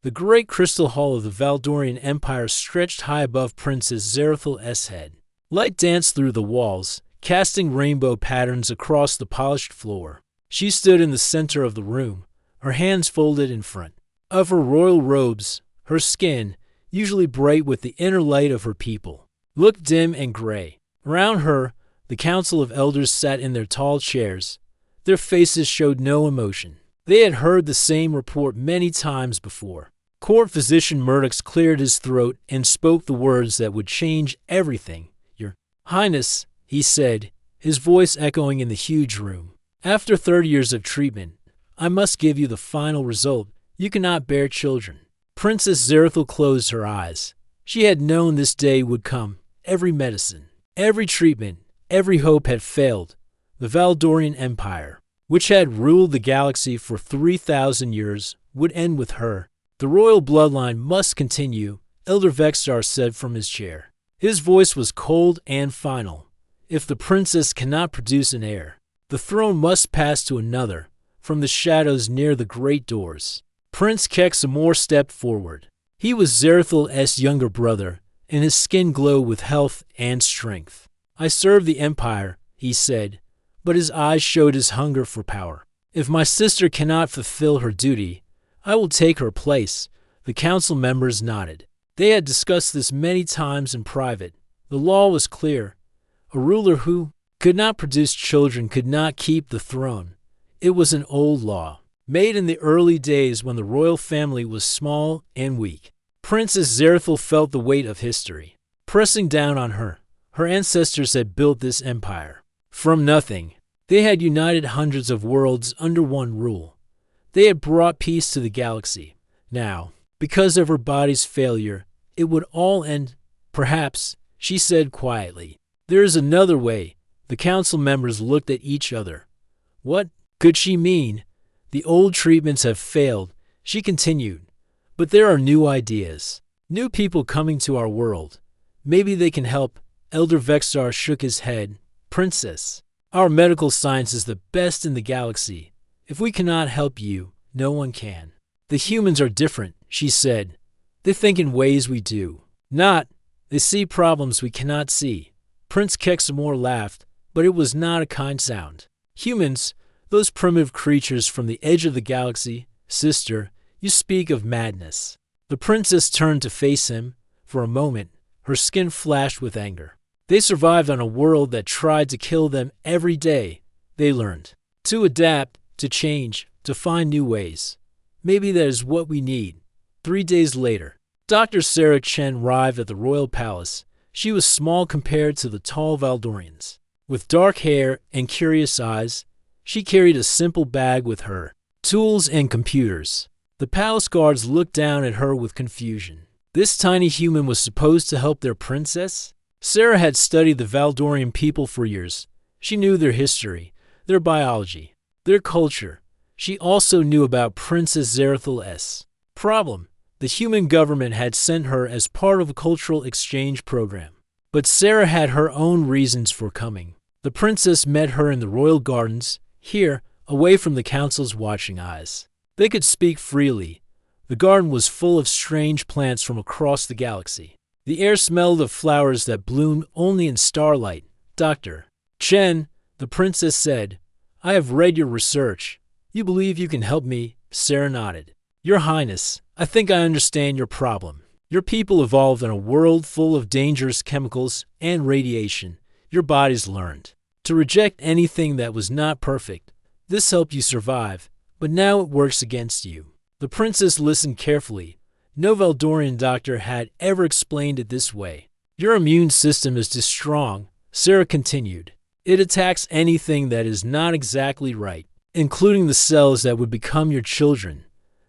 The great crystal hall of the Valdorian Empire stretched high above Princess Zerathel's head. Light danced through the walls, casting rainbow patterns across the polished floor. She stood in the center of the room, her hands folded in front of her royal robes. Her skin, usually bright with the inner light of her people, looked dim and gray. Around her, the council of elders sat in their tall chairs. Their faces showed no emotion. They had heard the same report many times before. Court physician Murdoch cleared his throat and spoke the words that would change everything. "Your Highness," he said, his voice echoing in the huge room. "After 30 years of treatment, I must give you the final result. You cannot bear children." Princess Zerathel closed her eyes. She had known this day would come. Every medicine, every treatment, every hope had failed. The Valdorian Empire, which had ruled the galaxy for 3,000 years, would end with her. "The royal bloodline must continue," Elder Vextar said from his chair. His voice was cold and final. "If the princess cannot produce an heir, the throne must pass to another, from the shadows near the great doors." Prince Kexamor stepped forward. He was Zerathel's younger brother, and his skin glowed with health and strength. "I serve the Empire," he said, but his eyes showed his hunger for power. "If my sister cannot fulfill her duty, I will take her place." The council members nodded. They had discussed this many times in private. The law was clear. A ruler who could not produce children could not keep the throne. It was an old law, made in the early days when the royal family was small and weak. Princess Zerathel felt the weight of history pressing down on her. Her ancestors had built this empire from nothing. They had united hundreds of worlds under one rule. They had brought peace to the galaxy. Now, because of her body's failure, it would all end. "Perhaps," she said quietly. "There is another way." The council members looked at each other. What could she mean? "The old treatments have failed," she continued, "but there are new ideas, new people coming to our world. Maybe they can help." Elder Vextar shook his head. "Princess, our medical science is the best in the galaxy. If we cannot help you, no one can." "The humans are different," she said. "They think in ways we do not. They see problems we cannot see." Prince Kexamor laughed, but it was not a kind sound. "Humans, those primitive creatures from the edge of the galaxy, sister, you speak of madness." The princess turned to face him. For a moment, her skin flashed with anger. "They survived on a world that tried to kill them every day. They learned to adapt, to change, to find new ways. Maybe that is what we need." 3 days later, Dr. Sarah Chen arrived at the royal palace. She was small compared to the tall Valdorians. With dark hair and curious eyes, she carried a simple bag with her, tools and computers. The palace guards looked down at her with confusion. This tiny human was supposed to help their princess? Sarah had studied the Valdorian people for years. She knew their history, their biology, their culture. She also knew about Princess Zerathel's problem. The human government had sent her as part of a cultural exchange program. But Sarah had her own reasons for coming. The princess met her in the royal gardens, here, away from the council's watching eyes. They could speak freely. The garden was full of strange plants from across the galaxy. The air smelled of flowers that bloomed only in starlight. "Dr. Chen," the princess said, "I have read your research. You believe you can help me?" Sarah nodded. "Your Highness, I think I understand your problem. Your people evolved in a world full of dangerous chemicals and radiation. Your bodies learned to reject anything that was not perfect. This helped you survive, but now it works against you." The princess listened carefully. No Valdorian doctor had ever explained it this way. "Your immune system is too strong," Sarah continued. "It attacks anything that is not exactly right, including the cells that would become your children."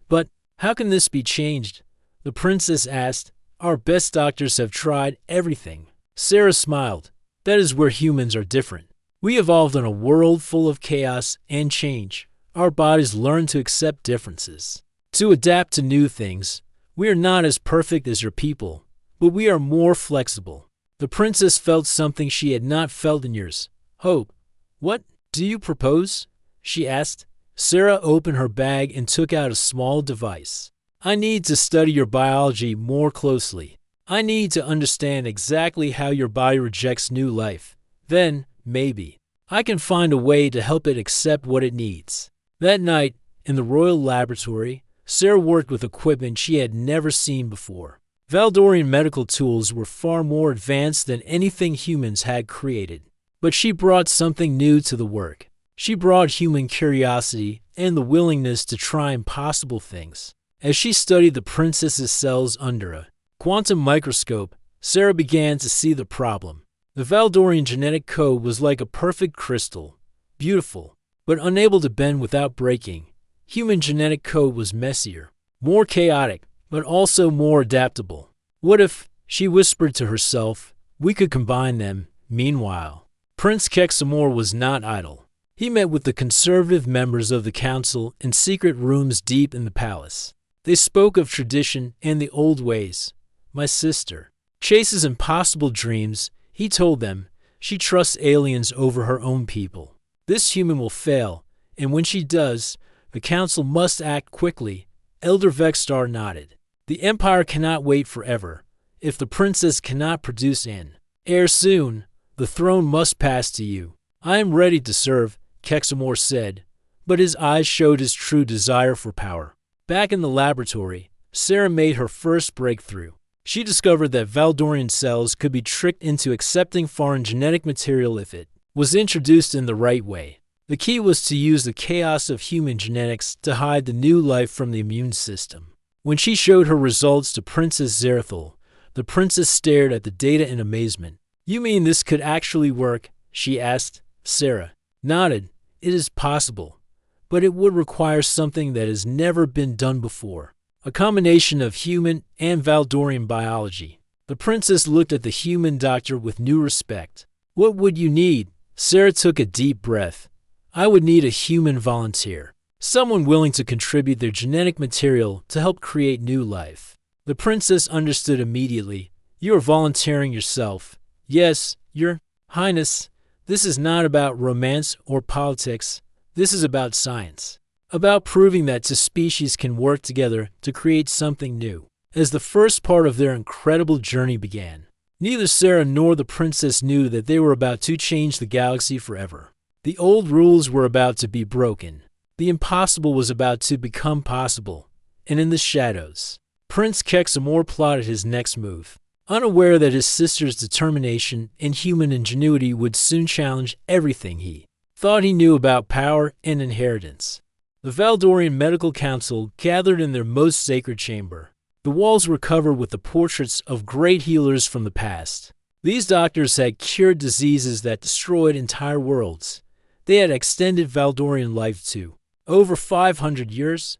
"But how can this be changed?" the princess asked. "Our best doctors have tried everything." Sarah smiled. "That is where humans are different. We evolved in a world full of chaos and change. Our bodies learn to accept differences, to adapt to new things. We are not as perfect as your people, but we are more flexible." The princess felt something she had not felt in years. "Hope. What do you propose?" she asked. Sarah opened her bag and took out a small device. I need to study your biology more closely. I need to understand exactly how your body rejects new life. Then, maybe, I can find a way to help it accept what it needs." That night, in the royal laboratory, Sarah worked with equipment she had never seen before. Valdorian medical tools were far more advanced than anything humans had created. But she brought something new to the work. She brought human curiosity and the willingness to try impossible things. As she studied the princess's cells under a quantum microscope, Sarah began to see the problem. The Valdorian genetic code was like a perfect crystal, beautiful, but unable to bend without breaking. Human genetic code was messier, more chaotic, but also more adaptable. What if, she whispered to herself, we could combine them? Meanwhile, Prince Kexamor was not idle. He met with the conservative members of the council in secret rooms deep in the palace. They spoke of tradition and the old ways. My sister chases impossible dreams, he told them. She trusts aliens over her own people. This human will fail, and when she does, the council must act quickly. Elder Vexstar nodded. The Empire cannot wait forever. If the princess cannot produce an heir soon, the throne must pass to you. I am ready to serve, Kexamor said, but his eyes showed his true desire for power. Back in the laboratory, Sarah made her first breakthrough. She discovered that Valdorian cells could be tricked into accepting foreign genetic material if it was introduced in the right way. The key was to use the chaos of human genetics to hide the new life from the immune system. When she showed her results to Princess Zerathil, the princess stared at the data in amazement. You mean this could actually work? She asked. Sarah nodded. It is possible, but it would require something that has never been done before. A combination of human and Valdorian biology. The princess looked at the human doctor with new respect. What would you need? Sarah took a deep breath. I would need a human volunteer. Someone willing to contribute their genetic material to help create new life. The princess understood immediately. You are volunteering yourself. Yes, Your Highness. This is not about romance or politics. This is about science. About proving that two species can work together to create something new. As the first part of their incredible journey began, neither Sarah nor the princess knew that they were about to change the galaxy forever. The old rules were about to be broken. The impossible was about to become possible. And in the shadows, Prince Kexamor plotted his next move, unaware that his sister's determination and human ingenuity would soon challenge everything he thought he knew about power and inheritance. The Valdorian Medical Council gathered in their most sacred chamber. The walls were covered with the portraits of great healers from the past. These doctors had cured diseases that destroyed entire worlds. They had extended Valdorian life too. Over 500 years,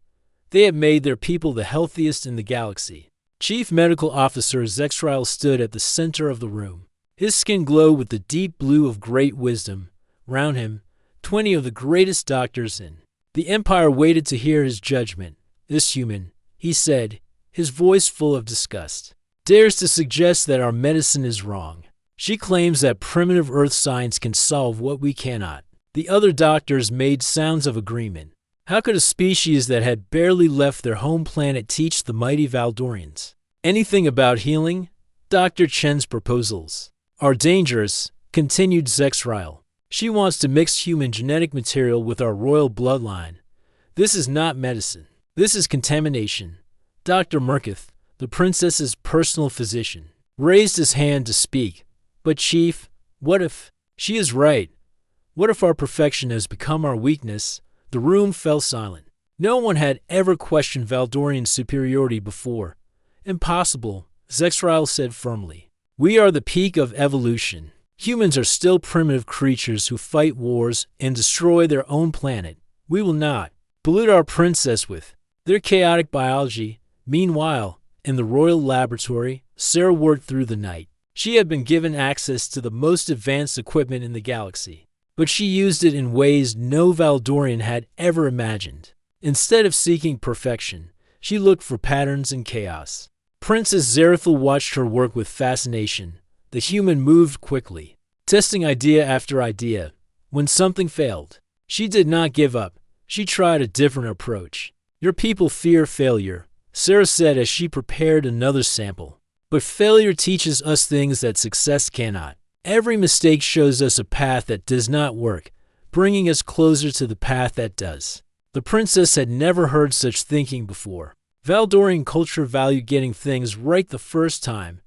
they had made their people the healthiest in the galaxy. Chief Medical Officer Zexrael stood at the center of the room. His skin glowed with the deep blue of great wisdom. Round him, 20 of the greatest doctors in the Empire waited to hear his judgment. This human, he said, his voice full of disgust, dares to suggest that our medicine is wrong. She claims that primitive Earth science can solve what we cannot. The other doctors made sounds of agreement. How could a species that had barely left their home planet teach the mighty Valdorians anything about healing? Dr. Chen's proposals are dangerous, continued Zexrael. She wants to mix human genetic material with our royal bloodline. This is not medicine. This is contamination. Dr. Murkith, the princess's personal physician, raised his hand to speak. But Chief, what if? She is right. What if our perfection has become our weakness? The room fell silent. No one had ever questioned Valdorian superiority before. Impossible, Zexrael said firmly. We are the peak of evolution. Humans are still primitive creatures who fight wars and destroy their own planet. We will not pollute our princess with their chaotic biology. Meanwhile, in the royal laboratory, Sarah worked through the night. She had been given access to the most advanced equipment in the galaxy, but she used it in ways no Valdorian had ever imagined. Instead of seeking perfection, she looked for patterns and chaos. Princess Zerathil watched her work with fascination. The human moved quickly, testing idea after idea. When something failed, she did not give up. She tried a different approach. Your people fear failure. Sarah said as she prepared another sample. But failure teaches us things that success cannot. Every mistake shows us a path that does not work, bringing us closer to the path that does. The princess had never heard such thinking before. Valdorian culture valued getting things right the first time.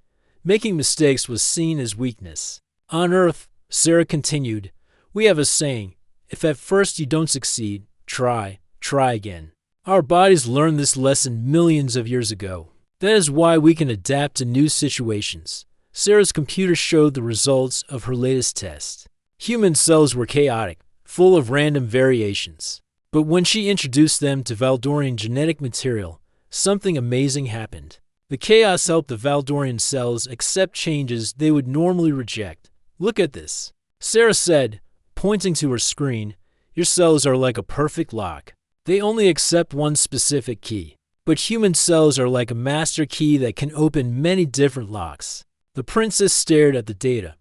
Making mistakes was seen as weakness. On Earth, Sarah continued, we have a saying, if at first you don't succeed, try again. Our bodies learned this lesson millions of years ago. That is why we can adapt to new situations. Sarah's computer showed the results of her latest test. Human cells were chaotic, full of random variations. But when she introduced them to Valdorian genetic material, something amazing happened. The chaos helped the Valdorian cells accept changes they would normally reject. Look at this, Sarah said, pointing to her screen. Your cells are like a perfect lock. They only accept one specific key. But human cells are like a master key that can open many different locks. The princess stared at the data.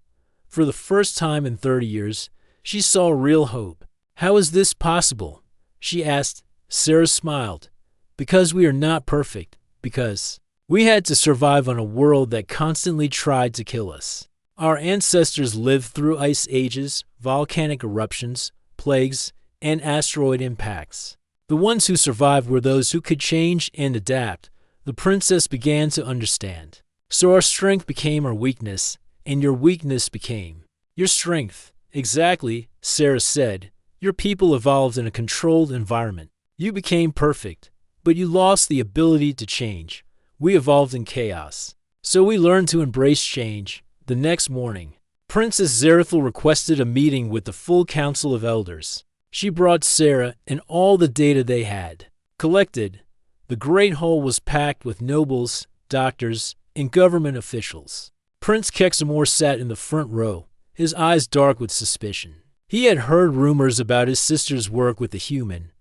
For the first time in 30 years, she saw real hope. How is this possible? She asked. Sarah smiled. Because we are not perfect. Because we had to survive on a world that constantly tried to kill us. Our ancestors lived through ice ages, volcanic eruptions, plagues, and asteroid impacts. The ones who survived were those who could change and adapt. The princess began to understand. So our strength became our weakness, and your weakness became your strength. Exactly, Sarah said. Your people evolved in a controlled environment. You became perfect, but you lost the ability to change. We evolved in chaos. So we learned to embrace change. The next morning, Princess Zerathel requested a meeting with the full council of elders. She brought Sarah and all the data they had collected. The great hall was packed with nobles, doctors, and government officials. Prince Kexamore sat in the front row, his eyes dark with suspicion. He had heard rumors about his sister's work with the human.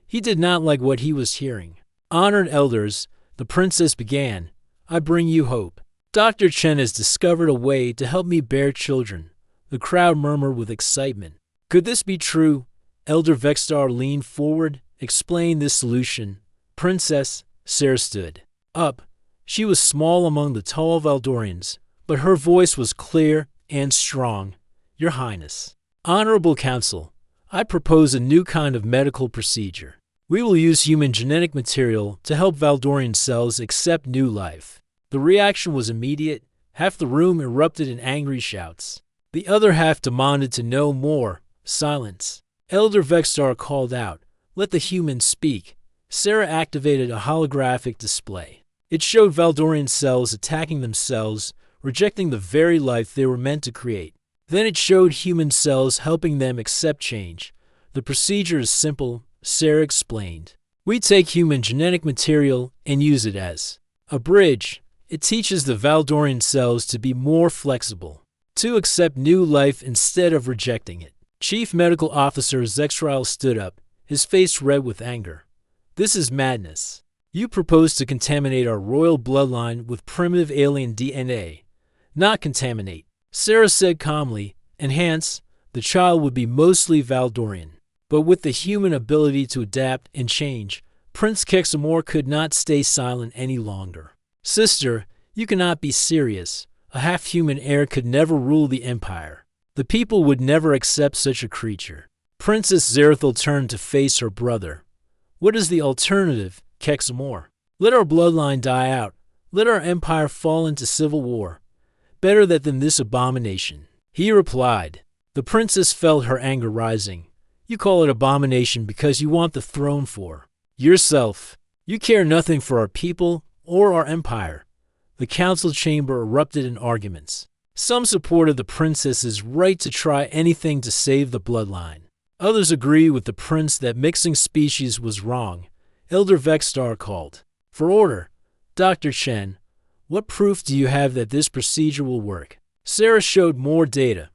He did not like what he was hearing. Honored elders, the princess began, I bring you hope. Dr. Chen has discovered a way to help me bear children. The crowd murmured with excitement. Could this be true? Elder Vextar leaned forward, explained this solution. Princess, Sarah stood up. She was small among the tall Valdorians, but her voice was clear and strong. Your Highness, Honorable Council, I propose a new kind of medical procedure. We will use human genetic material to help Valdorian cells accept new life. The reaction was immediate. Half the room erupted in angry shouts. The other half demanded to know more. Silence. Elder Vextar called out, let the humans speak. Sarah activated a holographic display. It showed Valdorian cells attacking themselves, rejecting the very life they were meant to create. Then it showed human cells helping them accept change. The procedure is simple, Sarah explained. We take human genetic material and use it as a bridge. It teaches the Valdorian cells to be more flexible, to accept new life instead of rejecting it. Chief Medical Officer Zexrael stood up, his face red with anger. This is madness. You propose to contaminate our royal bloodline with primitive alien DNA. Not contaminate, Sarah said calmly. Enhance, the child would be mostly Valdorian. But with the human ability to adapt and change, Prince Kexamore could not stay silent any longer. Sister, you cannot be serious. A half-human heir could never rule the empire. The people would never accept such a creature. Princess Zerathel turned to face her brother. What is the alternative, Kexamore? Let our bloodline die out. Let our empire fall into civil war. Better that than this abomination. He replied. The princess felt her anger rising. You call it abomination because you want the throne for yourself. You care nothing for our people or our empire. The council chamber erupted in arguments. Some supported the princess's right to try anything to save the bloodline. Others agree with the prince that mixing species was wrong. Elder Vextar called for order. Dr. Chen, what proof do you have that this procedure will work? Sarah showed more data.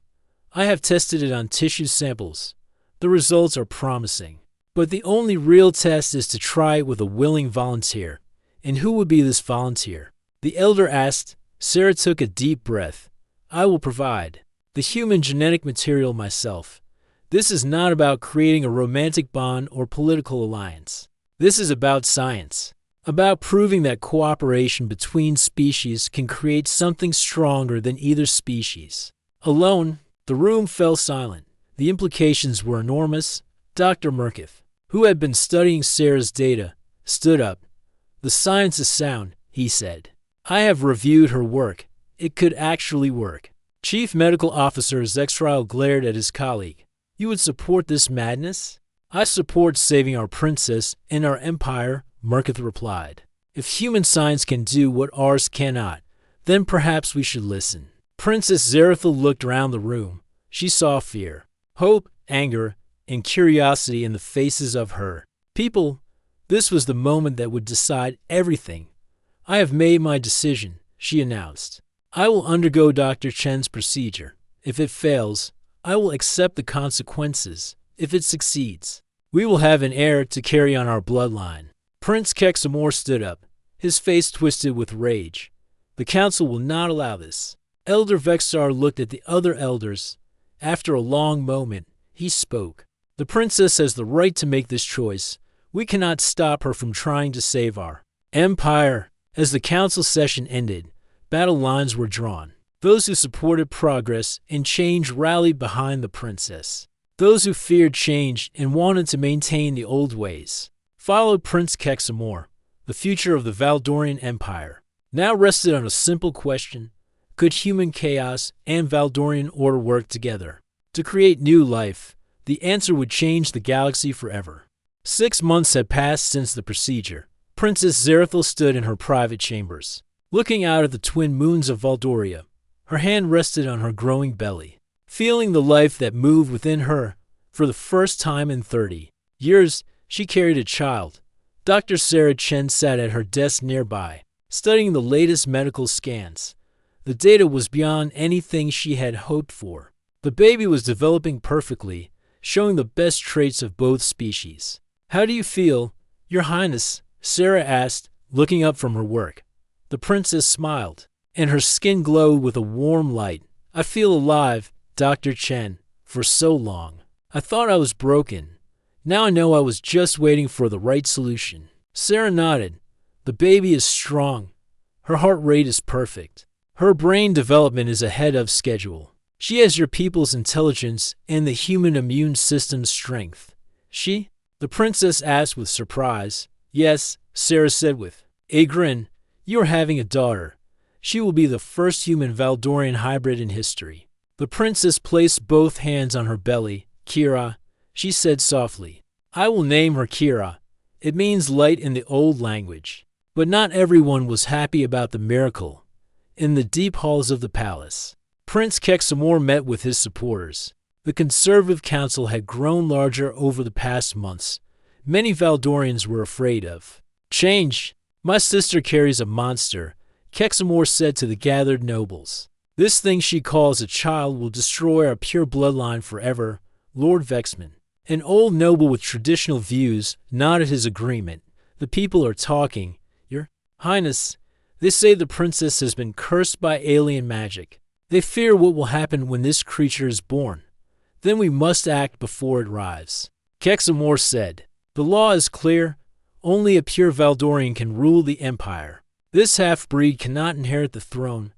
I have tested it on tissue samples. The results are promising. But the only real test is to try it with a willing volunteer. And who would be this volunteer? The elder asked. Sarah took a deep breath. I will provide the human genetic material myself. This is not about creating a romantic bond or political alliance. This is about science. about proving that cooperation between species can create something stronger than either species. Alone, the room fell silent. The implications were enormous. Dr. Murkoff, who had been studying Sarah's data, stood up. "The science is sound," he said. "I have reviewed her work. It could actually work." Chief Medical Officer Zextrial glared at his colleague. "You would support this madness?" "I support saving our princess and our empire," Murkoff replied. "If human science can do what ours cannot, then perhaps we should listen." Princess Zerathil looked around the room. She saw fear, hope, anger, and curiosity in the faces of her people. This was the moment that would decide everything. "I have made my decision," she announced. "I will undergo Dr. Chen's procedure. If it fails, I will accept the consequences. If it succeeds, we will have an heir to carry on our bloodline." Prince Kexamor stood up, his face twisted with rage. "The council will not allow this." Elder Vexar looked at the other elders. After a long moment, he spoke. "The princess has the right to make this choice. We cannot stop her from trying to save our empire." As the council session ended, battle lines were drawn. Those who supported progress and change rallied behind the princess. Those who feared change and wanted to maintain the old ways followed Prince Kexamor. The future of the Valdorian Empire now rested on a simple question: could human chaos and Valdorian order work together to create new life? The answer would change the galaxy forever. 6 months had passed since the procedure. Princess Zerathil stood in her private chambers, looking out at the twin moons of Valdoria. Her hand rested on her growing belly, feeling the life that moved within her. For the first time in 30 years, she carried a child. Dr. Sarah Chen sat at her desk nearby, studying the latest medical scans. The data was beyond anything she had hoped for. The baby was developing perfectly, showing the best traits of both species. "How do you feel, Your Highness?" Sarah asked, looking up from her work. The princess smiled, and her skin glowed with a warm light. "I feel alive, Dr. Chen. For so long, I thought I was broken. Now I know I was just waiting for the right solution." Sarah nodded. "The baby is strong. Her heart rate is perfect. Her brain development is ahead of schedule. She has your people's intelligence and the human immune system's strength." "She?" the princess asked with surprise. "Yes," Sarah said with a grin. "You are having a daughter. She will be the first human Valdorian hybrid in history." The princess placed both hands on her belly. "Kira," she said softly. "I will name her Kira. It means light in the old language." But not everyone was happy about the miracle. In the deep halls of the palace, Prince Kexamor met with his supporters. The Conservative Council had grown larger over the past months. Many Valdorians were afraid of change. "My sister carries a monster," Kexamor said to the gathered nobles. "This thing she calls a child will destroy our pure bloodline forever." Lord Vexman, an old noble with traditional views, nodded his agreement. "The people are talking, Your Highness. They say the princess has been cursed by alien magic. They fear what will happen when this creature is born. Then we must act before it arrives." Kexamor said, "The law is clear. Only a pure Valdorian can rule the empire. This half-breed cannot inherit the throne."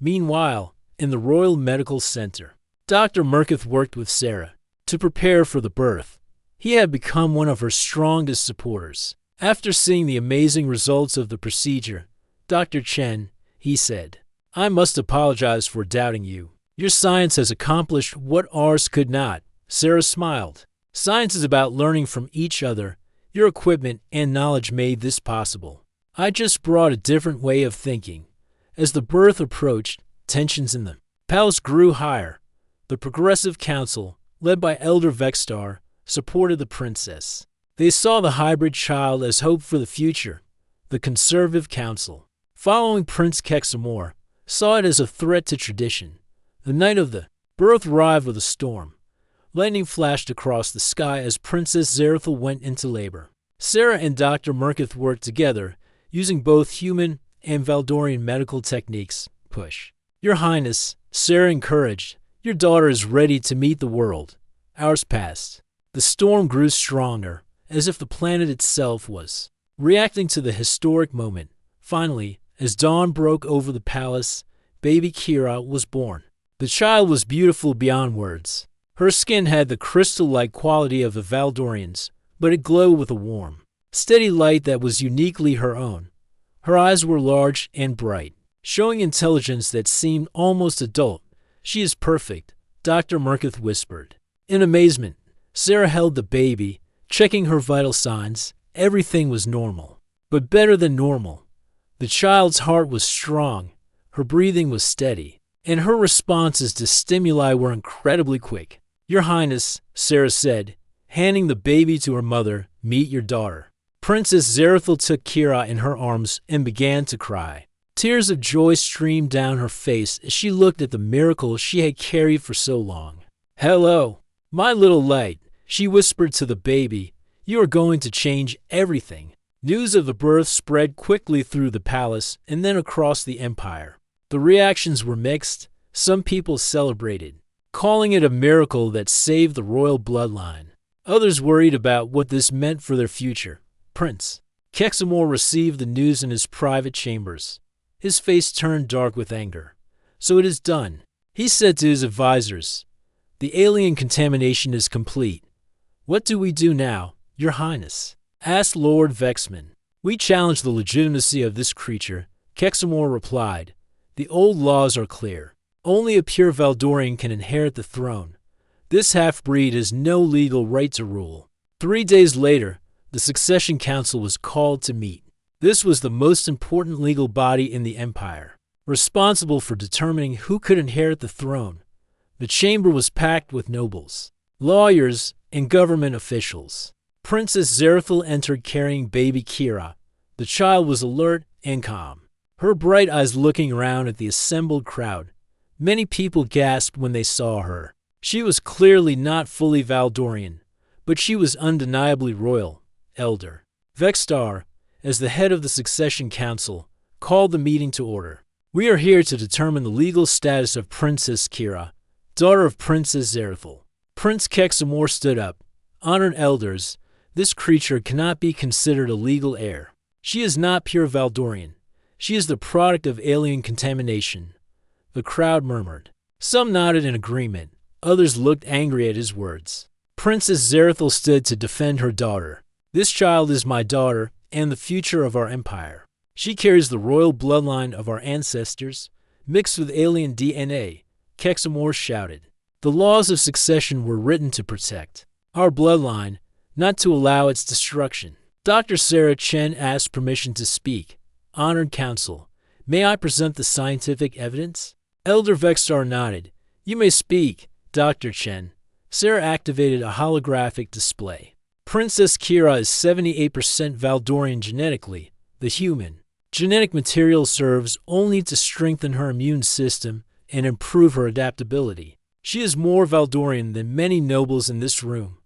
Meanwhile, in the Royal Medical Center, Dr. Murkoff worked with Sarah to prepare for the birth. He had become one of her strongest supporters. After seeing the amazing results of the procedure, "Dr. Chen," he said, "I must apologize for doubting you. Your science has accomplished what ours could not." Sarah smiled. "Science is about learning from each other. Your equipment and knowledge made this possible. I just brought a different way of thinking." As the birth approached, tensions in the palace grew higher. The Progressive Council, led by Elder Vextar, supported the princess. They saw the hybrid child as hope for the future. The Conservative Council, following Prince Kexamor, saw it as a threat to tradition. The night of the birth arrived with a storm. Lightning flashed across the sky as Princess Zerathil went into labor. Sarah and Dr. Murkoff worked together, using both human and Valdorian medical techniques. "Push. Your Highness," Sarah encouraged. "Your daughter is ready to meet the world." Hours passed. The storm grew stronger, as if the planet itself was reacting to the historic moment. Finally, as dawn broke over the palace, baby Kira was born. The child was beautiful beyond words. Her skin had the crystal-like quality of the Valdorians, but it glowed with a warm, steady light that was uniquely her own. Her eyes were large and bright, showing intelligence that seemed almost adult. "She is perfect," Dr. Murkoff whispered. In amazement, Sarah held the baby, checking her vital signs. Everything was normal, but better than normal. The child's heart was strong, her breathing was steady, and her responses to stimuli were incredibly quick. "Your Highness," Sarah said, handing the baby to her mother, "meet your daughter." Princess Zerathil took Kira in her arms and began to cry. Tears of joy streamed down her face as she looked at the miracle she had carried for so long. "Hello, my little light," she whispered to the baby. "You are going to change everything." News of the birth spread quickly through the palace and then across the empire. The reactions were mixed. Some people celebrated, calling it a miracle that saved the royal bloodline. Others worried about what this meant for their future. Prince Kexamor received the news in his private chambers. His face turned dark with anger. "So it is done," he said to his advisors. "The alien contamination is complete. What do we do now, Your Highness?" asked Lord Vexman. "We challenge the legitimacy of this creature," Kexamor replied. "The old laws are clear. Only a pure Valdorian can inherit the throne. This half-breed has no legal right to rule." 3 days later, the Succession Council was called to meet. This was the most important legal body in the empire, responsible for determining who could inherit the throne. The chamber was packed with nobles, lawyers, and government officials. Princess Zerathil entered carrying baby Kira. The child was alert and calm, her bright eyes looking around at the assembled crowd. Many people gasped when they saw her. She was clearly not fully Valdorian, but she was undeniably royal. Elder Vextar, as the head of the Succession Council, called the meeting to order. "We are here to determine the legal status of Princess Kira, daughter of Princess Zerathil." Prince Kexamor stood up. "Honored elders, this creature cannot be considered a legal heir. She is not pure Valdorian. She is the product of alien contamination." The crowd murmured. Some nodded in agreement. Others looked angry at his words. Princess Zerathil stood to defend her daughter. "This child is my daughter and the future of our empire. She carries the royal bloodline of our ancestors, mixed with alien DNA," Kexamor shouted. "The laws of succession were written to protect our bloodline, not to allow its destruction." Dr. Sarah Chen asked permission to speak. "Honored Council, may I present the scientific evidence?" Elder Vextar nodded. "You may speak, Dr. Chen." Sarah activated a holographic display. Princess Kira is 78% Valdorian genetically. The human genetic material serves only to strengthen her immune system and improve her adaptability. She is more Valdorian than many nobles in this room.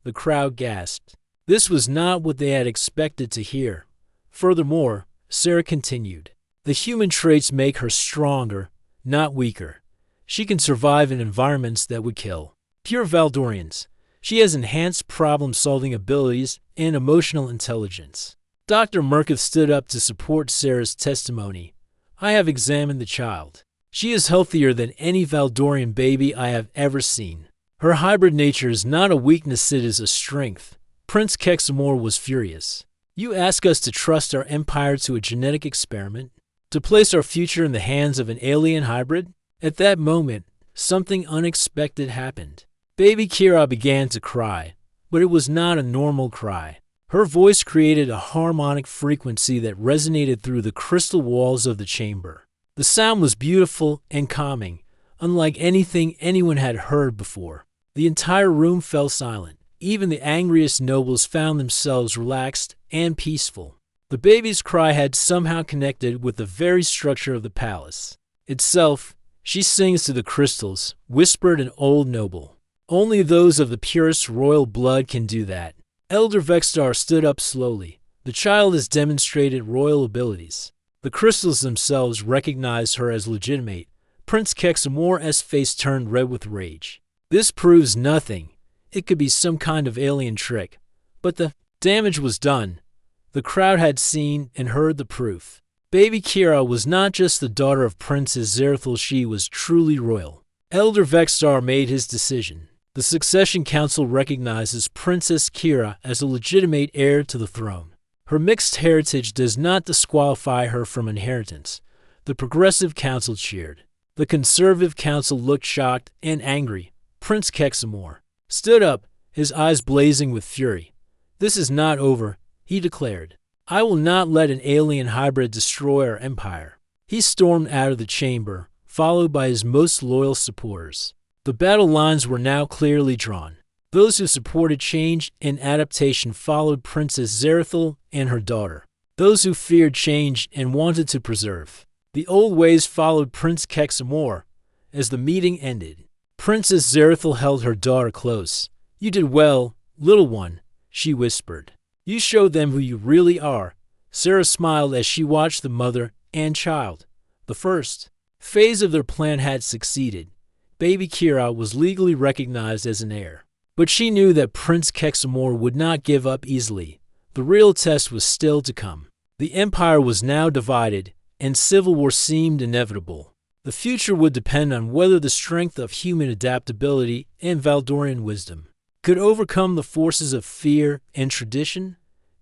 The crowd gasped. This was not what they had expected to hear. Furthermore, Sarah continued, "The human traits make her stronger, not weaker. She can survive in environments that would kill pure Valdorians. She has enhanced problem-solving abilities and emotional intelligence." Dr. Murkoff stood up to support Sarah's testimony. "I have examined the child. She is healthier than any Valdorian baby I have ever seen. Her hybrid nature is not a weakness, it is a strength." Prince Kexamor was furious. "You ask us to trust our empire to a genetic experiment? To place our future in the hands of an alien hybrid?" At that moment, something unexpected happened. Baby Kira began to cry, but it was not a normal cry. Her voice created a harmonic frequency that resonated through the crystal walls of the chamber. The sound was beautiful and calming, unlike anything anyone had heard before. The entire room fell silent. Even the angriest nobles found themselves relaxed and peaceful. The baby's cry had somehow connected with the very structure of the palace itself. "She sings to the crystals," whispered an old noble. "Only those of the purest royal blood can do that." Elder Vextar stood up slowly. "The child has demonstrated royal abilities." The crystals themselves recognized her as legitimate. Prince Kexamor's face turned red with rage. "This proves nothing. It could be some kind of alien trick. But the damage was done." The crowd had seen and heard the proof. Baby Kira was not just the daughter of Princess Zerthal, she was truly royal. Elder Vexstar made his decision. The Succession Council recognizes Princess Kira as a legitimate heir to the throne. Her mixed heritage does not disqualify her from inheritance. The Progressive Council cheered. The Conservative Council looked shocked and angry. Prince Kexamor stood up, his eyes blazing with fury. "This is not over," he declared. "I will not let an alien hybrid destroy our empire." He stormed out of the chamber, followed by his most loyal supporters. The battle lines were now clearly drawn. Those who supported change and adaptation followed Princess Zerthal and her daughter. Those who feared change and wanted to preserve the old ways followed Prince Kexamor. As the meeting ended, Princess Zerthal held her daughter close. "You did well, little one," she whispered. "You showed them who you really are." Sarah smiled as she watched the mother and child. The first phase of their plan had succeeded. Baby Kira was legally recognized as an heir. But she knew that Prince Kexamor would not give up easily. The real test was still to come. The empire was now divided, and civil war seemed inevitable. The future would depend on whether the strength of human adaptability and Valdorian wisdom could overcome the forces of fear and tradition.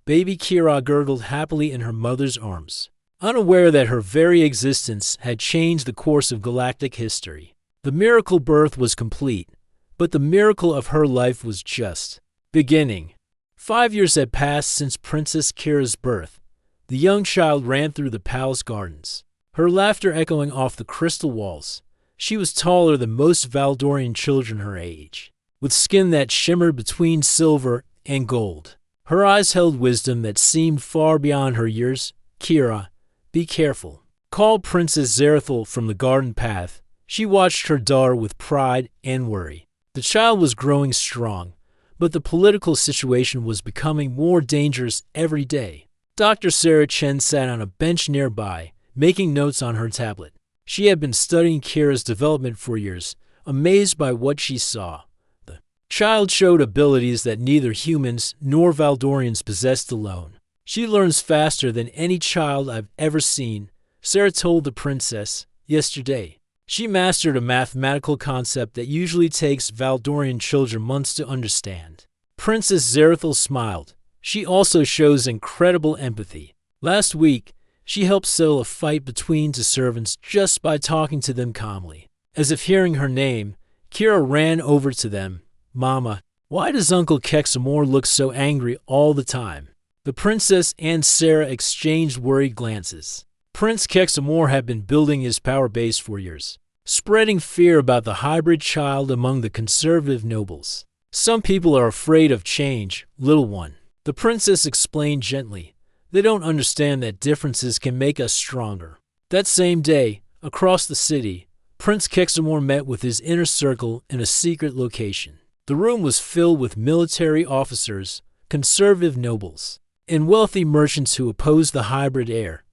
Baby Kira gurgled happily in her mother's arms, unaware that her very existence had changed the course of galactic history. The miracle birth was complete, but the miracle of her life was just beginning. 5 years had passed since Princess Kira's birth. The young child ran through the palace gardens, her laughter echoing off the crystal walls. She was taller than most Valdorian children her age, with skin that shimmered between silver and gold. Her eyes held wisdom that seemed far beyond her years. "Kira, be careful," called Princess Zerthal from the garden path. She watched her daughter with pride and worry. The child was growing strong, but the political situation was becoming more dangerous every day. Dr. Sarah Chen sat on a bench nearby, making notes on her tablet. She had been studying Kira's development for years, amazed by what she saw. The child showed abilities that neither humans nor Valdorians possessed alone. "She learns faster than any child I've ever seen," Sarah told the princess yesterday. She mastered a mathematical concept that usually takes Valdorian children months to understand. Princess Zerthal smiled. She also shows incredible empathy. Last week, she helped settle a fight between two servants just by talking to them calmly. As if hearing her name, Kira ran over to them. "Mama, why does Uncle Kexamor look so angry all the time?" The princess and Sarah exchanged worried glances. Prince Kexamor had been building his power base for years, spreading fear about the hybrid child among the conservative nobles. "Some people are afraid of change, little one," the princess explained gently. "They don't understand that differences can make us stronger." That same day, across the city, Prince Kexamor met with his inner circle in a secret location. The room was filled with military officers, conservative nobles, and wealthy merchants who opposed the hybrid heir.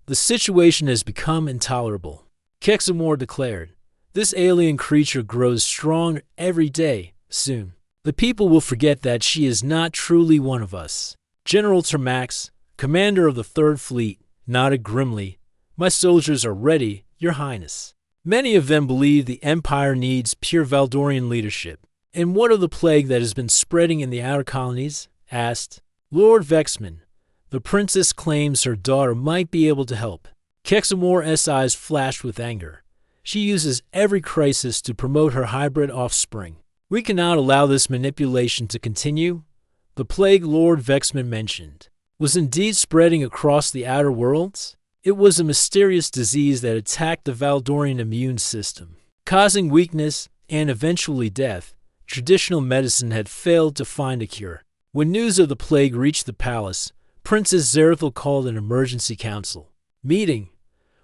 "The situation has become intolerable," Kexamor declared. "This alien creature grows stronger every day. Soon, the people will forget that she is not truly one of us." General Termax, commander of the Third Fleet, nodded grimly. "My soldiers are ready, Your Highness." Many of them believe the Empire needs pure Valdorian leadership. "And what of the plague that has been spreading in the outer colonies?" asked Lord Vexman. "The princess claims her daughter might be able to help." Kexamor's eyes flashed with anger. "She uses every crisis to promote her hybrid offspring. We cannot allow this manipulation to continue." The plague Lord Vexman mentioned was indeed spreading across the outer worlds. It was a mysterious disease that attacked the Valdorian immune system, causing weakness and eventually death. Traditional medicine had failed to find a cure. When news of the plague reached the palace, Princess Zerthal called an emergency council meeting.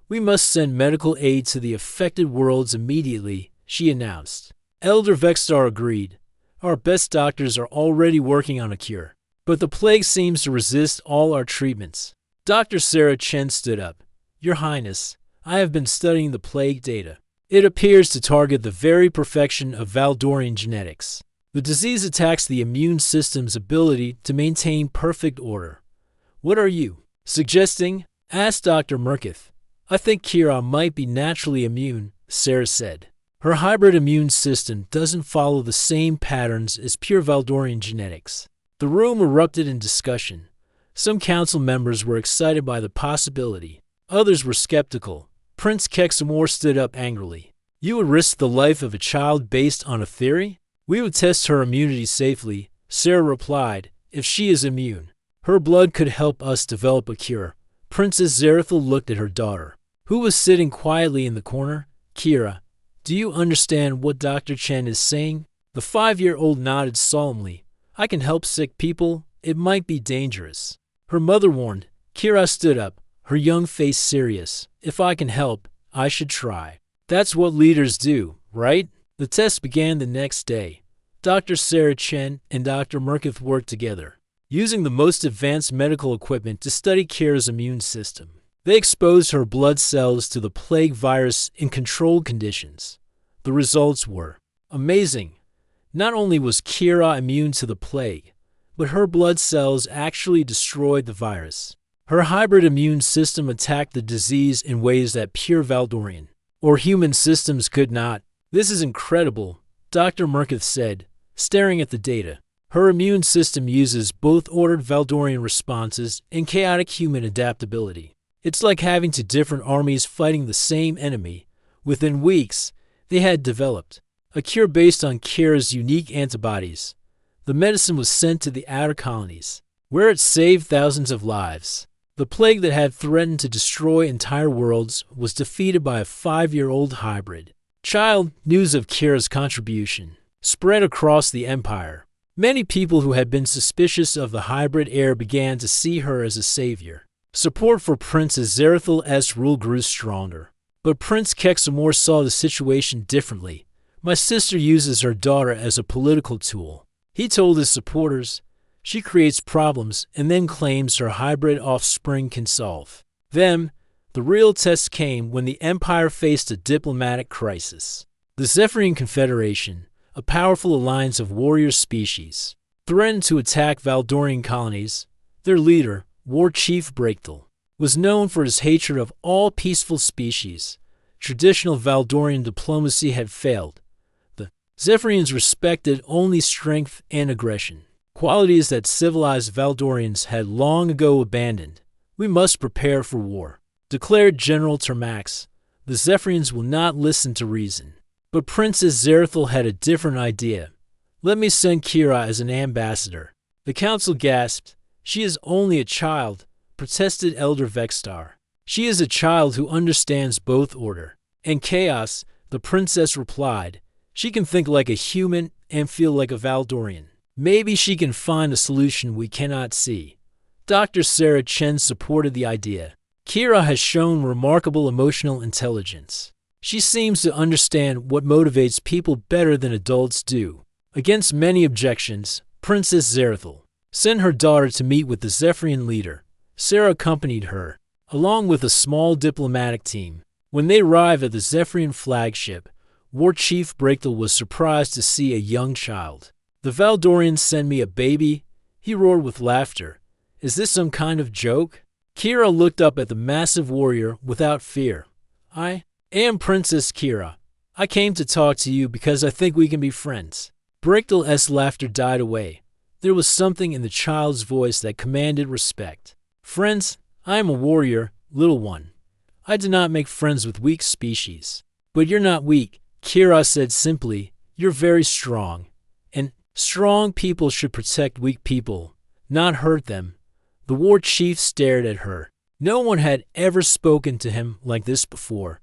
"We must send medical aid to the affected worlds immediately," she announced. Elder Vexstar agreed. "Our best doctors are already working on a cure, but the plague seems to resist all our treatments." Dr. Sarah Chen stood up. "Your Highness, I have been studying the plague data. It appears to target the very perfection of Valdorian genetics. The disease attacks the immune system's ability to maintain perfect order. What are you suggesting? Asked Dr. Murkith. I think Kira might be naturally immune, Sarah said. Her hybrid immune system doesn't follow the same patterns as pure Valdorian genetics. The room erupted in discussion. Some council members were excited by the possibility. Others were skeptical. Prince Kexamore stood up angrily. You would risk the life of a child based on a theory? We would test her immunity safely, Sarah replied, if she is immune. Her blood could help us develop a cure. Princess Zerathil looked at her daughter, who was sitting quietly in the corner. Kira, do you understand what Dr. Chen is saying? The 5-year-old nodded solemnly. I can help sick people. It might be dangerous. Her mother warned. Kira stood up, her young face serious. If I can help, I should try. That's what leaders do, right? The test began the next day. Dr. Sarah Chen and Dr. Murkith worked together, using the most advanced medical equipment to study Kira's immune system. They exposed her blood cells to the plague virus in controlled conditions. The results were amazing. Not only was Kira immune to the plague, but her blood cells actually destroyed the virus. Her hybrid immune system attacked the disease in ways that pure Valdorian or human systems could not. This is incredible, Dr. Murkith said, staring at the data. Her immune system uses both ordered Valdorian responses and chaotic human adaptability. It's like having two different armies fighting the same enemy. Within weeks, they had developed a cure based on Kira's unique antibodies. The medicine was sent to the outer colonies, where it saved thousands of lives. The plague that had threatened to destroy entire worlds was defeated by a 5-year-old hybrid child. News of Kira's contribution spread across the empire. Many people who had been suspicious of the hybrid heir began to see her as a savior. Support for Princess Zerathil's rule grew stronger. But Prince Kexamore saw the situation differently. My sister uses her daughter as a political tool, he told his supporters. She creates problems and then claims her hybrid offspring can solve them. The real test came when the Empire faced a diplomatic crisis. The Zephyrian Confederation, a powerful alliance of warrior species, threatened to attack Valdorian colonies. Their leader, War Chief Breakdal, was known for his hatred of all peaceful species. Traditional Valdorian diplomacy had failed. The Zephyrians respected only strength and aggression, qualities that civilized Valdorians had long ago abandoned. We must prepare for war, declared General Termax. The Zephyrians will not listen to reason. But Princess Zerathil had a different idea. Let me send Kira as an ambassador. The council gasped. She is only a child, protested Elder Vextar. She is a child who understands both order and chaos, the princess replied. She can think like a human and feel like a Valdorian. Maybe she can find a solution we cannot see. Dr. Sarah Chen supported the idea. Kira has shown remarkable emotional intelligence. She seems to understand what motivates people better than adults do. Against many objections, Princess Zerathil sent her daughter to meet with the Zephyrian leader. Sarah accompanied her, along with a small diplomatic team. When they arrived at the Zephyrian flagship, War Chief Breakdal was surprised to see a young child. The Valdorians send me a baby? He roared with laughter. Is this some kind of joke? Kira looked up at the massive warrior without fear. I am Princess Kira. I came to talk to you because I think we can be friends. Breakdal's laughter died away. There was something in the child's voice that commanded respect. Friends, I am a warrior, little one. I do not make friends with weak species. But you're not weak, Kira said simply. You're very strong. And strong people should protect weak people, not hurt them. The war chief stared at her. No one had ever spoken to him like this before.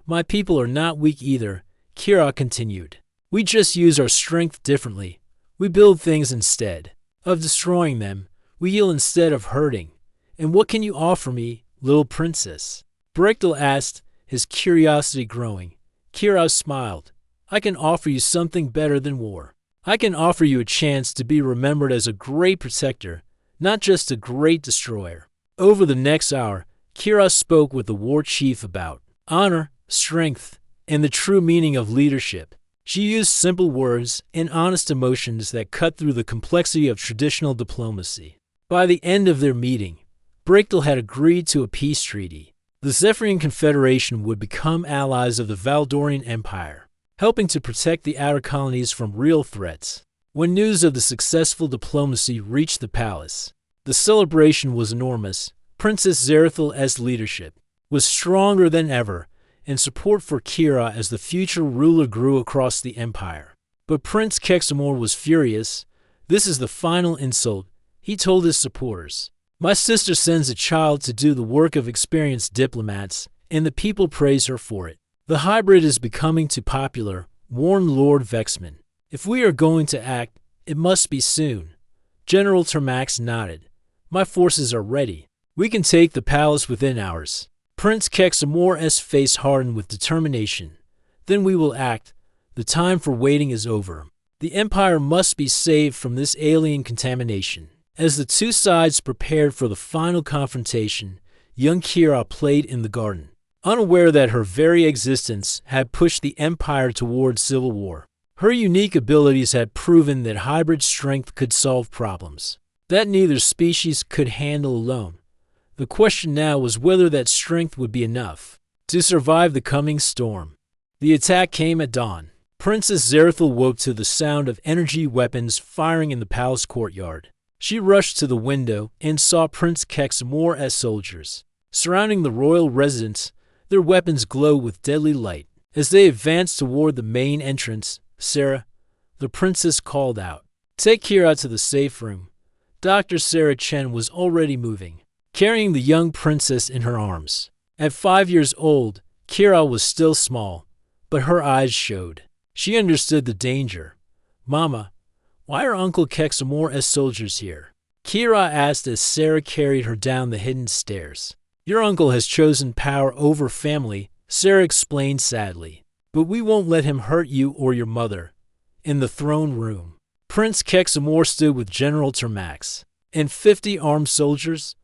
My people are not weak either, Kira continued. We just use our strength differently. We build things instead of destroying them. We heal instead of hurting. And what can you offer me, little princess? Breakdal asked, his curiosity growing. Kira smiled. I can offer you something better than war. I can offer you a chance to be remembered as a great protector, not just a great destroyer. Over the next hour, Kira spoke with the war chief about honor, strength, and the true meaning of leadership. She used simple words and honest emotions that cut through the complexity of traditional diplomacy. By the end of their meeting, Brachtel had agreed to a peace treaty. The Zephyrian Confederation would become allies of the Valdorian Empire, helping to protect the outer colonies from real threats. When news of the successful diplomacy reached the palace, the celebration was enormous. Princess Zerethil's leadership was stronger than ever, and support for Kira as the future ruler grew across the empire. But Prince Kexamor was furious. "This is the final insult," he told his supporters. "My sister sends a child to do the work of experienced diplomats, and the people praise her for it. The hybrid is becoming too popular," warned Lord Vexman. "If we are going to act, it must be soon." General Termax nodded. "My forces are ready. We can take the palace within hours." Prince Kexamor's face hardened with determination. "Then we will act. The time for waiting is over. The empire must be saved from this alien contamination." As the two sides prepared for the final confrontation, young Kira played in the garden, unaware that her very existence had pushed the empire toward civil war. Her unique abilities had proven that hybrid strength could solve problems that neither species could handle alone. The question now was whether that strength would be enough to survive the coming storm. The attack came at dawn. Princess Zerethil woke to the sound of energy weapons firing in the palace courtyard. She rushed to the window and saw Prince Kexamor's soldiers surrounding the royal residence. Their weapons glowed with deadly light. As they advanced toward the main entrance, "Sarah," the princess called out, "take Kira to the safe room." Dr. Sarah Chen was already moving, carrying the young princess in her arms. At 5 years old, Kira was still small, but her eyes showed. She understood the danger. "Mama, why are Uncle Kexamor's soldiers here?" Kira asked as Sarah carried her down the hidden stairs. "Your uncle has chosen power over family," Sarah explained sadly. "But we won't let him hurt you or your mother." In the throne room, Prince Kexamor stood with General Termax and 50 armed soldiers.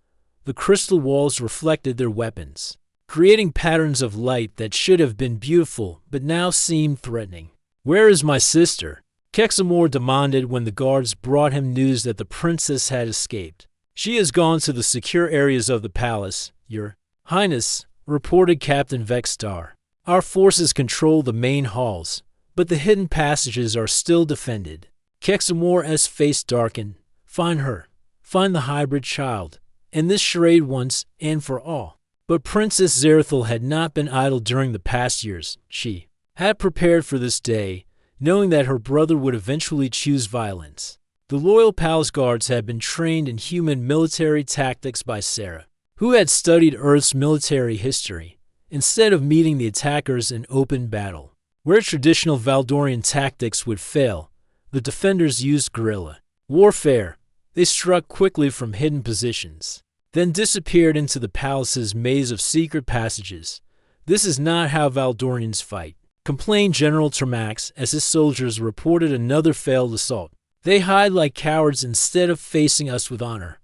The crystal walls reflected their weapons, creating patterns of light that should have been beautiful but now seemed threatening. "Where is my sister?" Kexamor demanded when the guards brought him news that the princess had escaped. "She has gone to the secure areas of the palace, Your Highness," reported Captain Vexstar. "Our forces control the main halls, but the hidden passages are still defended." Kexamor's face darkened. "Find her. Find the hybrid child. And this charade once and for all." But Princess Zerethil had not been idle during the past years. She had prepared for this day, knowing that her brother would eventually choose violence. The loyal palace guards had been trained in human military tactics by Sarah, who had studied Earth's military history. Instead of meeting the attackers in open battle, where traditional Valdorian tactics would fail, the defenders used guerrilla warfare. They struck quickly from hidden positions, then disappeared into the palace's maze of secret passages. "This is not how Valdorians fight," complained General Termax as his soldiers reported another failed assault. "They hide like cowards instead of facing us with honor.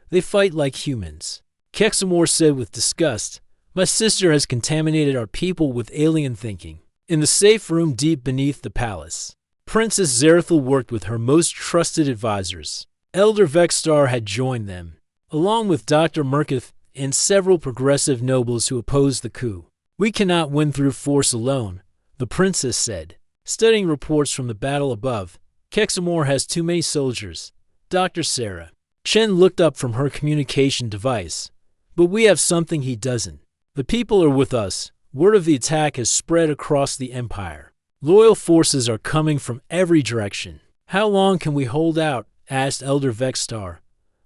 They fight like humans." Kexamor said with disgust, "My sister has contaminated our people with alien thinking." In the safe room deep beneath the palace, Princess Zerethil worked with her most trusted advisors. Elder Vexstar had joined them, along with Dr. Murkith and several progressive nobles who opposed the coup. "We cannot win through force alone," the princess said, studying reports from the battle above. "Kexamor has too many soldiers." Dr. Sarah Chen looked up from her communication device. "But we have something he doesn't. The people are with us. Word of the attack has spread across the empire. Loyal forces are coming from every direction." "How long can we hold out?" asked Elder Vexstar.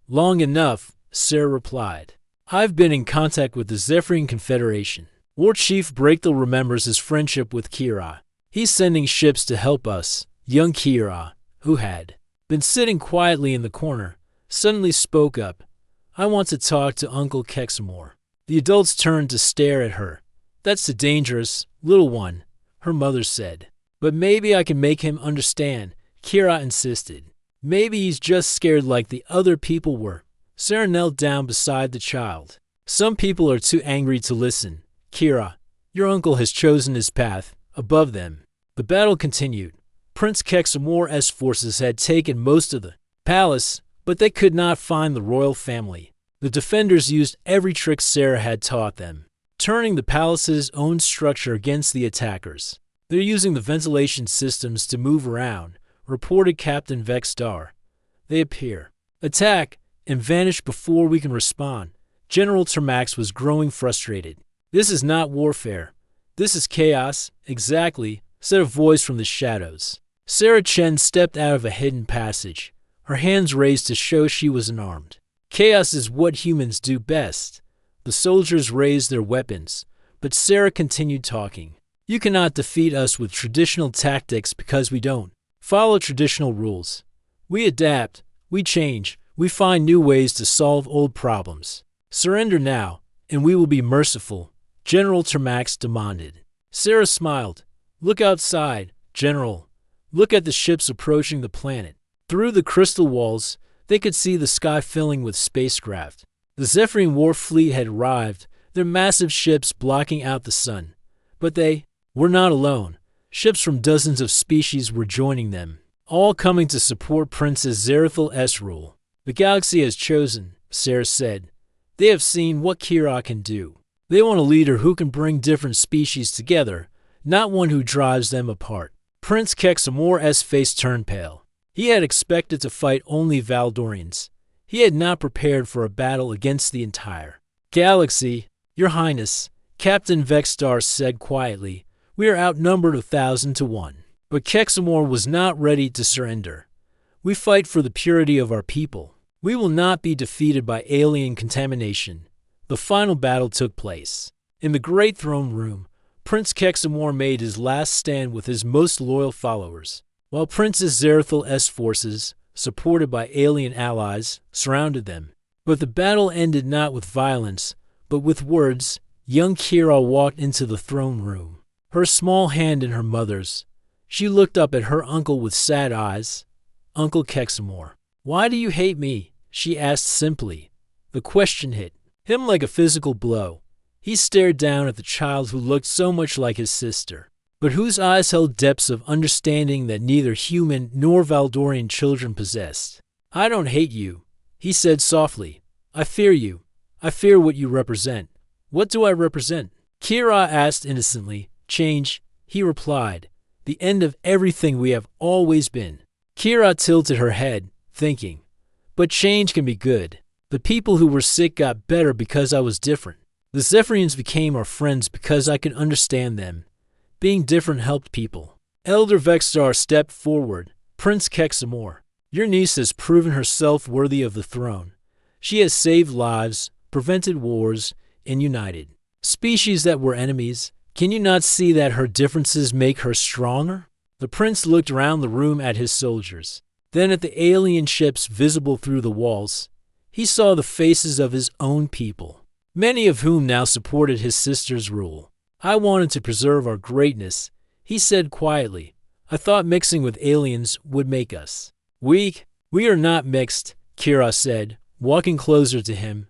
"Long enough," Sarah replied. "I've been in contact with the Zephyrian Confederation. War Chief Brachtel remembers his friendship with Kira. He's sending ships to help us." Young Kira, who had been sitting quietly in the corner, suddenly spoke up. "I want to talk to Uncle Kexamor." The adults turned to stare at her. "That's too dangerous, little one," her mother said. "But maybe I can make him understand," Kira insisted. "Maybe he's just scared like the other people were." Sarah knelt down beside the child. "Some people are too angry to listen. Kira, your uncle has chosen his path above them." The battle continued. Prince Kexamor's forces had taken most of the palace, but they could not find the royal family. The defenders used every trick Sarah had taught them, turning the palace's own structure against the attackers. They're using the ventilation systems to move around, reported Captain Vexstar. They appear, attack, and vanish before we can respond. General Termax was growing frustrated. This is not warfare. This is chaos, exactly, said a voice from the shadows. Sarah Chen stepped out of a hidden passage, her hands raised to show she was unarmed. Chaos is what humans do best. The soldiers raised their weapons, but Sarah continued talking. You cannot defeat us with traditional tactics because we don't follow traditional rules. We adapt, we change, we find new ways to solve old problems. Surrender now, and we will be merciful, General Termax demanded. Sarah smiled. Look outside, General. Look at the ships approaching the planet. Through the crystal walls, they could see the sky filling with spacecraft. The Zephyrian war fleet had arrived, their massive ships blocking out the sun. But they were not alone. Ships from dozens of species were joining them, all coming to support Princess Zerethal-S rule. The galaxy has chosen, Sarah said. They have seen what Kira can do. They want a leader who can bring different species together, not one who drives them apart. Prince Kexamor's face turned pale. He had expected to fight only Valdorians. He had not prepared for a battle against the entire galaxy. Your Highness, Captain Vexstar said quietly, we are outnumbered 1,000 to 1. But Kexamor was not ready to surrender. We fight for the purity of our people. We will not be defeated by alien contamination. The final battle took place. In the Great Throne Room, Prince Kexamor made his last stand with his most loyal followers, while Princess Zerethal-S forces, supported by alien allies, surrounded them. But the battle ended not with violence, but with words. Young Kira walked into the throne room, her small hand in her mother's. She looked up at her uncle with sad eyes. Uncle Kexamor, why do you hate me? She asked simply. The question hit him like a physical blow. He stared down at the child who looked so much like his sister, but whose eyes held depths of understanding that neither human nor Valdorian children possessed. I don't hate you, he said softly. I fear you. I fear what you represent. What do I represent? Kira asked innocently. Change, he replied. The end of everything we have always been. Kira tilted her head, thinking. But change can be good. The people who were sick got better because I was different. The Zephyrians became our friends because I could understand them. Being different helped people. Elder Vexstar stepped forward. Prince Kexamor, your niece has proven herself worthy of the throne. She has saved lives, prevented wars, and united species that were enemies. Can you not see that her differences make her stronger? The prince looked around the room at his soldiers, then at the alien ships visible through the walls. He saw the faces of his own people, many of whom now supported his sister's rule. I wanted to preserve our greatness, he said quietly. I thought mixing with aliens would make us weak. We are not mixed, Kira said, walking closer to him.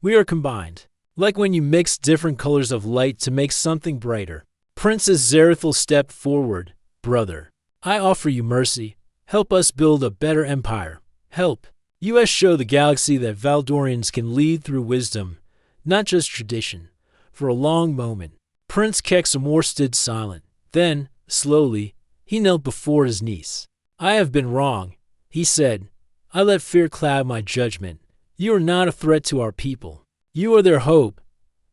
We are combined. Like when you mix different colors of light to make something brighter. Princess Zerethal stepped forward. Brother, I offer you mercy. Help us build a better empire. Help us show the galaxy that Valdorians can lead through wisdom, not just tradition. For a long moment, Prince Kexamor stood silent. Then, slowly, he knelt before his niece. I have been wrong, he said. I let fear cloud my judgment. You are not a threat to our people. You are their hope.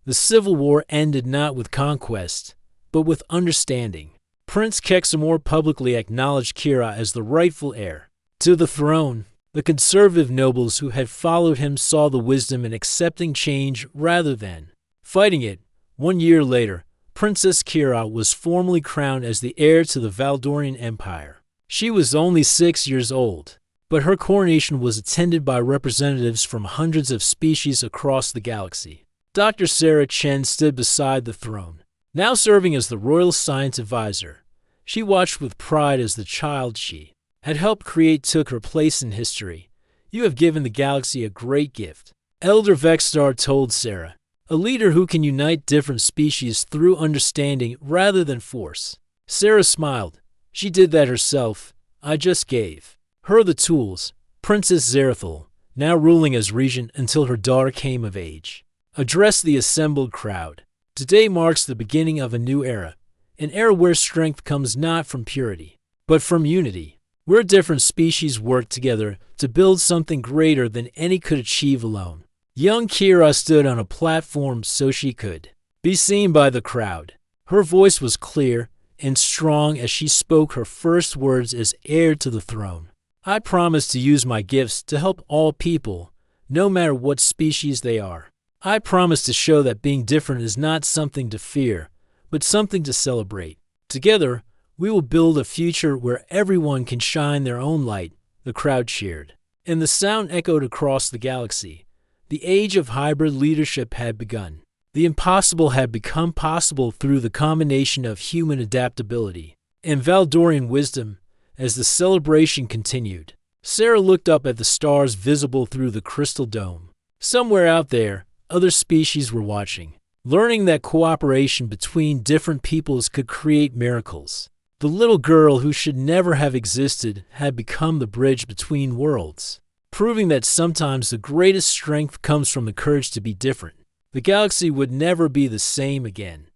The civil war ended not with conquest, but with understanding. Prince Kexamor publicly acknowledged Kira as the rightful heir to the throne. The conservative nobles who had followed him saw the wisdom in accepting change rather than fighting it. 1 year later, Princess Kira was formally crowned as the heir to the Valdorian Empire. She was only 6 years old, but her coronation was attended by representatives from hundreds of species across the galaxy. Dr. Sarah Chen stood beside the throne, now serving as the royal science advisor. She watched with pride as the child she had helped create took her place in history. You have given the galaxy a great gift, Elder Vexstar told Sarah, a leader who can unite different species through understanding rather than force. Sarah smiled. She did that herself. I just gave her the tools. Princess Zerethal, now ruling as regent until her daughter came of age, addressed the assembled crowd. Today marks the beginning of a new era, an era where strength comes not from purity, but from unity, where different species work together to build something greater than any could achieve alone. Young Kira stood on a platform so she could be seen by the crowd. Her voice was clear and strong as she spoke her first words as heir to the throne. I promise to use my gifts to help all people, no matter what species they are. I promise to show that being different is not something to fear, but something to celebrate. Together, we will build a future where everyone can shine their own light, the crowd cheered. And the sound echoed across the galaxy. The age of hybrid leadership had begun. The impossible had become possible through the combination of human adaptability and Valdorian wisdom. As the celebration continued, Sarah looked up at the stars visible through the crystal dome. Somewhere out there, other species were watching, learning that cooperation between different peoples could create miracles. The little girl who should never have existed had become the bridge between worlds, proving that sometimes the greatest strength comes from the courage to be different. The galaxy would never be the same again.